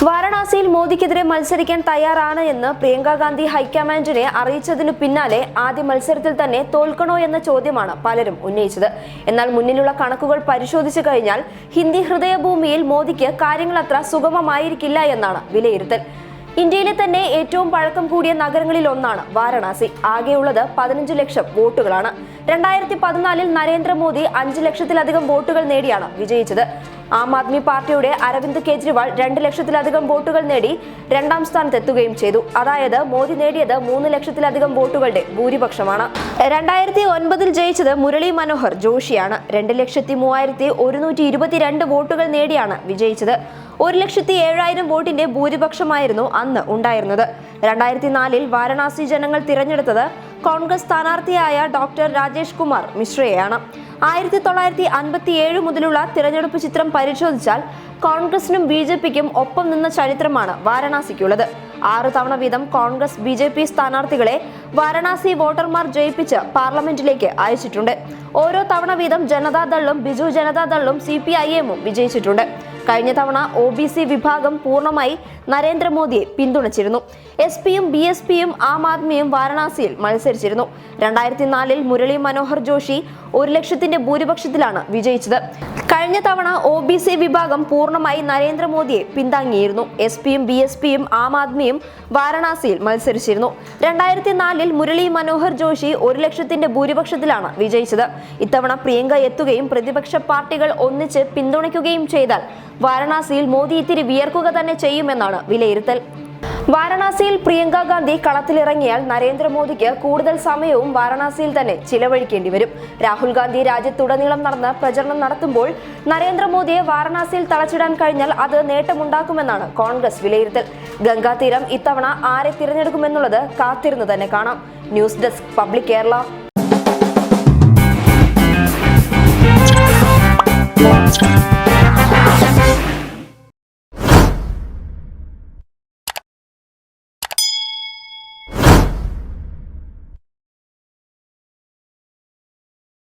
വാരണാസിയിൽ മോദിക്കെതിരെ മത്സരിക്കാൻ തയ്യാറാണ് എന്ന് പ്രിയങ്ക ഗാന്ധി ഹൈക്കമാൻഡിനെ അറിയിച്ചതിനു പിന്നാലെ ആദ്യ മത്സരത്തിൽ തന്നെ തോൽക്കണോ എന്ന ചോദ്യമാണ് പലരും ഉന്നയിച്ചത്. എന്നാൽ മുന്നിലുള്ള കണക്കുകൾ പരിശോധിച്ചു കഴിഞ്ഞാൽ ഹിന്ദി ഹൃദയഭൂമിയിൽ മോദിക്ക് കാര്യങ്ങൾ അത്ര സുഗമമായിരിക്കില്ല എന്നാണ് വിലയിരുത്തൽ. ഇന്ത്യയിലെ തന്നെ ഏറ്റവും പഴക്കം കൂടിയ നഗരങ്ങളിൽ ഒന്നാണ് വാരണാസി. ആകെയുള്ളത് 15 ലക്ഷം വോട്ടുകളാണ്. 2014 നരേന്ദ്രമോദി 5 ലക്ഷത്തിലധികം വോട്ടുകൾ നേടിയാണ് വിജയിച്ചത്. ആം ആദ്മി പാർട്ടിയുടെ അരവിന്ദ് കെജ്രിവാൾ 2 ലക്ഷത്തിലധികം വോട്ടുകൾ നേടി രണ്ടാം സ്ഥാനത്തെത്തുകയും ചെയ്തു. അതായത് മോദി നേടിയത് 3 ലക്ഷത്തിലധികം വോട്ടുകളുടെ ഭൂരിപക്ഷമാണ്. 2009 ജയിച്ചത് മുരളി മനോഹർ ജോഷിയാണ്. 2,03,122 വോട്ടുകൾ നേടിയാണ് വിജയിച്ചത്. 1,07,000 വോട്ടിന്റെ ഭൂരിപക്ഷമായിരുന്നു അന്ന് ഉണ്ടായിരുന്നത്. 2004 വാരണാസി ജനങ്ങൾ തിരഞ്ഞെടുത്തത് കോൺഗ്രസ് സ്ഥാനാർത്ഥിയായ ഡോക്ടർ രാജേഷ് കുമാർ മിശ്രയെയാണ്. 1957 മുതലുള്ള തിരഞ്ഞെടുപ്പ് ചിത്രം പരിശോധിച്ചാൽ കോൺഗ്രസിനും BJPക്കും ഒപ്പം നിന്ന ചരിത്രമാണ് വാരണാസിക്കുള്ളത്. 6 തവണ വീതം കോൺഗ്രസ് BJP സ്ഥാനാർത്ഥികളെ വാരണാസി വോട്ടർമാർ ജയിപ്പിച്ച് പാർലമെന്റിലേക്ക് അയച്ചിട്ടുണ്ട്. ഓരോ തവണ വീതം ജനതാദളും ബിജു ജനതാദളും CPIMഉം വിജയിച്ചിട്ടുണ്ട്. കഴിഞ്ഞ തവണ OBC വിഭാഗം പൂർണ്ണമായി നരേന്ദ്രമോദിയെ പിന്തുണച്ചിരുന്നു. SPയും BSPയും ആം ആദ്മിയും വാരണാസിയിൽ മത്സരിച്ചിരുന്നു. 2004 മുരളി മനോഹർ ജോഷി 1 ലക്ഷത്തിന്റെ ഭൂരിപക്ഷത്തിലാണ് വിജയിച്ചത്. കഴിഞ്ഞ തവണ OBC വിഭാഗം പൂർണ്ണമായി നരേന്ദ്രമോദിയെ പിന്താങ്ങിയിരുന്നു. SPയും BSPയും ആം ആദ്മിയും വാരണാസിയിൽ മത്സരിച്ചിരുന്നു. 2004 മുരളി മനോഹർ ജോഷി 1 ലക്ഷത്തിന്റെ ഭൂരിപക്ഷത്തിലാണ് വിജയിച്ചത്. ഇത്തവണ പ്രിയങ്ക എത്തുകയും പ്രതിപക്ഷ പാർട്ടികൾ ഒന്നിച്ച് പിന്തുണയ്ക്കുകയും ചെയ്താൽ വാരണാസിയിൽ മോദി ഇത്തിരി വിയർക്കുക തന്നെ ചെയ്യുമെന്നാണ് വിലയിരുത്തൽ. വാരണാസിയിൽ പ്രിയങ്ക ഗാന്ധി കളത്തിലിറങ്ങിയാൽ നരേന്ദ്രമോദിക്ക് കൂടുതൽ സമയവും വാരണാസിയിൽ തന്നെ ചിലവഴിക്കേണ്ടി വരും. രാഹുൽ ഗാന്ധി രാജ്യത്തുടനീളം നടന്ന് പ്രചരണം നടത്തുമ്പോൾ നരേന്ദ്രമോദിയെ വാരണാസിയിൽ തളച്ചിടാൻ കഴിഞ്ഞാൽ അത് നേട്ടമുണ്ടാക്കുമെന്നാണ് കോൺഗ്രസ് വിലയിരുത്തൽ. ഗംഗാ തീരം ഇത്തവണ ആരെ തിരഞ്ഞെടുക്കുമെന്നുള്ളത് കാത്തിരുന്ന് തന്നെ കാണാം. News desk public Kerala.